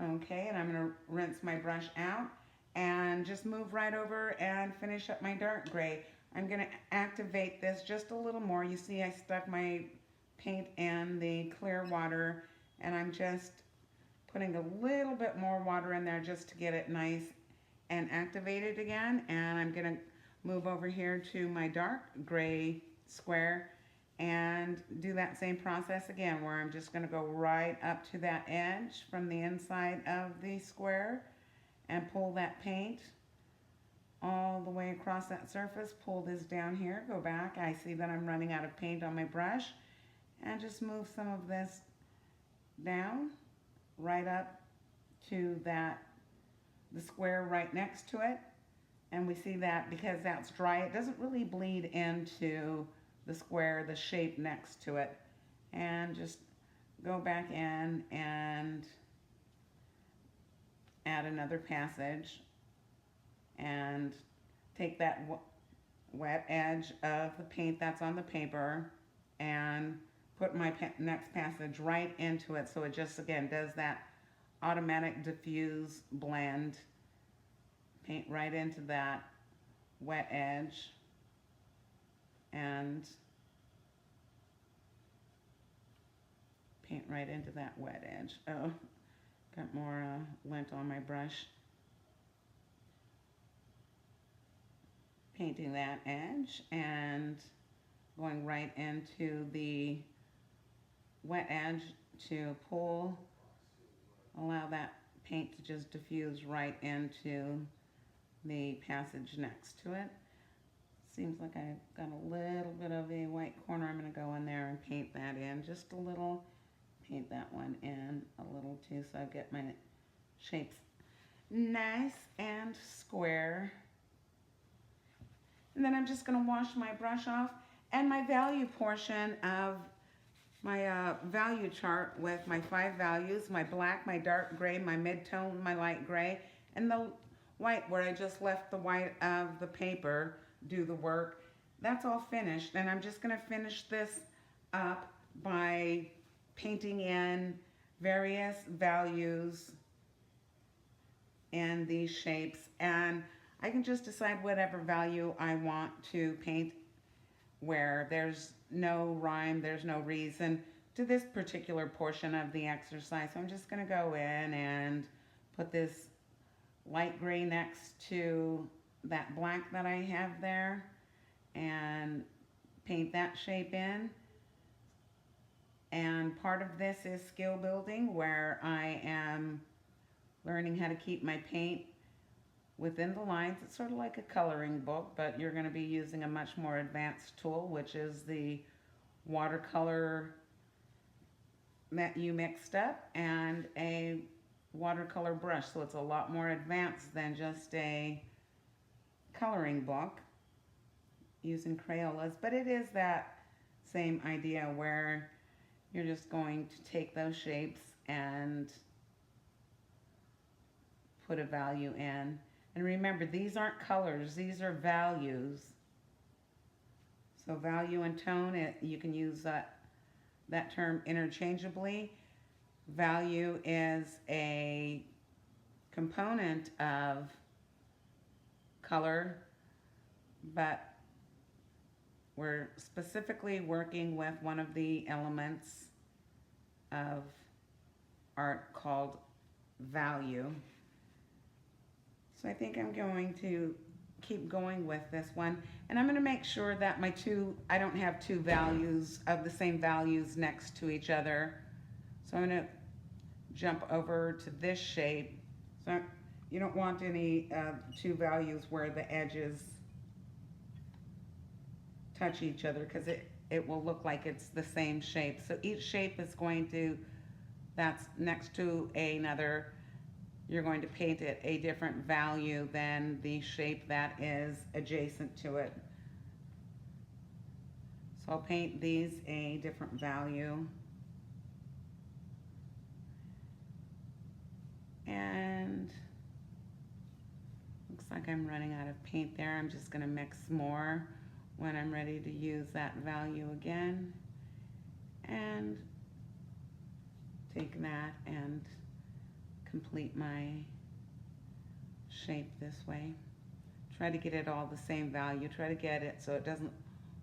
Okay, and I'm going to rinse my brush out and just move right over and finish up my dark gray. I'm going to activate this just a little more. You see I stuck my paint in the clear water, and I'm just putting a little bit more water in there just to get it nice and activated again. And I'm going to move over here to my dark gray square and do that same process again, where I'm just going to go right up to that edge from the inside of the square and pull that paint all the way across that surface. Pull this down here, go back. I see that I'm running out of paint on my brush, and just move some of this down right up to the square right next to it. And we see that because that's dry, it doesn't really bleed into the square, the shape next to it. And just go back in and add another passage and take that wet edge of the paint that's on the paper and put my next passage right into it, so it just again does that automatic diffuse blend. Paint right into that wet edge and paint right into that wet edge. Oh, got more lint on my brush. Painting that edge and going right into the wet edge to allow that paint to just diffuse right into the passage next to it. Seems like I've got a little bit of a white corner. I'm going to go in there and paint that in just a little. Paint that one in a little too, so I get my shapes nice and square. And then I'm just going to wash my brush off, and my value portion of my value chart with my 5 values, my black, my dark gray, my mid-tone, my light gray, and the white where I just left the white of the paper do the work. That's all finished, and I'm just going to finish this up by painting in various values in these shapes, and I can just decide whatever value I want to paint where. There's no rhyme, there's no reason to this particular portion of the exercise. So I'm just going to go in and put this light gray next to that black that I have there and paint that shape in, and And part of this is skill building, where I am learning how to keep my paint within the lines. It's sort of like a coloring book, but you're going to be using a much more advanced tool, which is the watercolor that you mixed up and a watercolor brush. So it's a lot more advanced than just a coloring book using Crayolas, but it is that same idea where you're just going to take those shapes and put a value in. And remember, these aren't colors, these are values. So value and tone, you can use that term interchangeably. Value is a component of color, but we're specifically working with one of the elements of art called value. So I think I'm going to keep going with this one, and I'm going to make sure that I don't have two values of the same values next to each other. So I'm going to jump over to this shape. So you don't want any two values where the edges touch each other, because it will look like it's the same shape. So each shape is going to, that's next to another, you're going to paint it a different value than the shape that is adjacent to it. So I'll paint these a different value. And looks like I'm running out of paint there. I'm just going to mix more when I'm ready to use that value again. And take that and complete my shape this way. Try to get it all the same value. Try to get it so it doesn't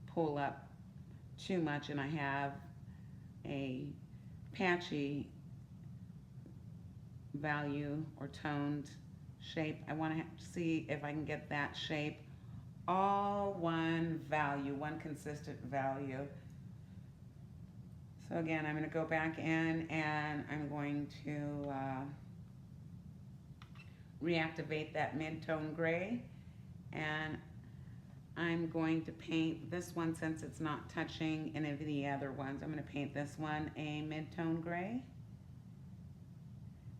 pull up too much and I have a patchy value or toned shape. I want to see if I can get that shape all one value, one consistent value. So again, I'm going to go back in and I'm going to reactivate that mid-tone gray, and I'm going to paint this one since it's not touching any of the other ones. I'm going to paint this one a mid-tone gray,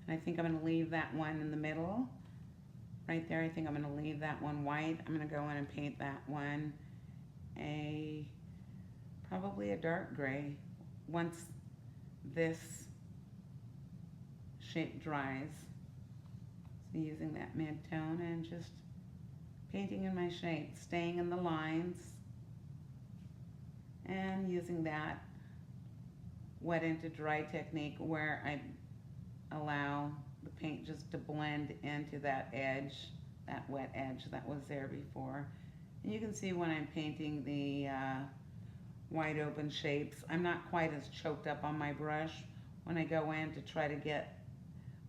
and I think I'm going to leave that one in the middle right there. I think I'm going to leave that one white. I'm going to go in and paint that one probably a dark gray once this shape dries. So using that mid-tone and just painting in my shape, staying in the lines and using that wet into dry technique where I allow the paint just to blend into that edge, that wet edge that was there before. And you can see when I'm painting the wide open shapes, I'm not quite as choked up on my brush when I go in to try to get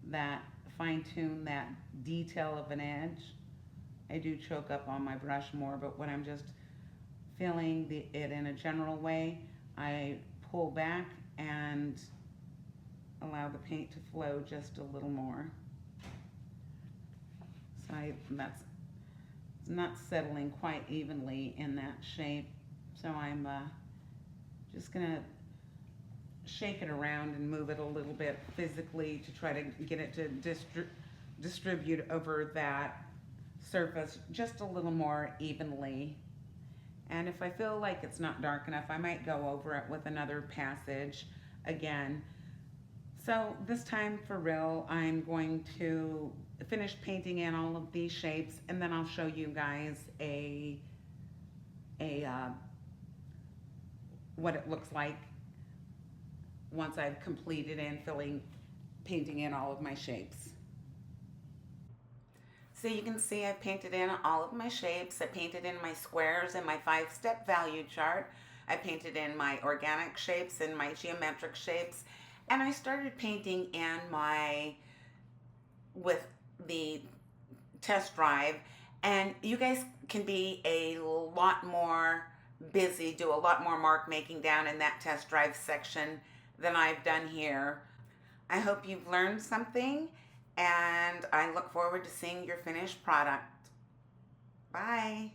that, fine-tune that detail of an edge. I do choke up on my brush more, but when I'm just feeling it in a general way, I pull back and allow the paint to flow just a little more. So that's not settling quite evenly in that shape. So I'm just gonna shake it around and move it a little bit physically to try to get it to distribute over that surface just a little more evenly. And if I feel like it's not dark enough, I might go over it with another passage again. So this time for real, I'm going to finish painting in all of these shapes, and then I'll show you guys what it looks like once I've completed and painting in all of my shapes. So you can see I've painted in all of my shapes. I painted in my squares and my 5-step value chart. I painted in my organic shapes and my geometric shapes. And I started painting in with the test drive. And you guys can be a lot more busy, do a lot more mark making down in that test drive section than I've done here. I hope you've learned something, and I look forward to seeing your finished product. Bye.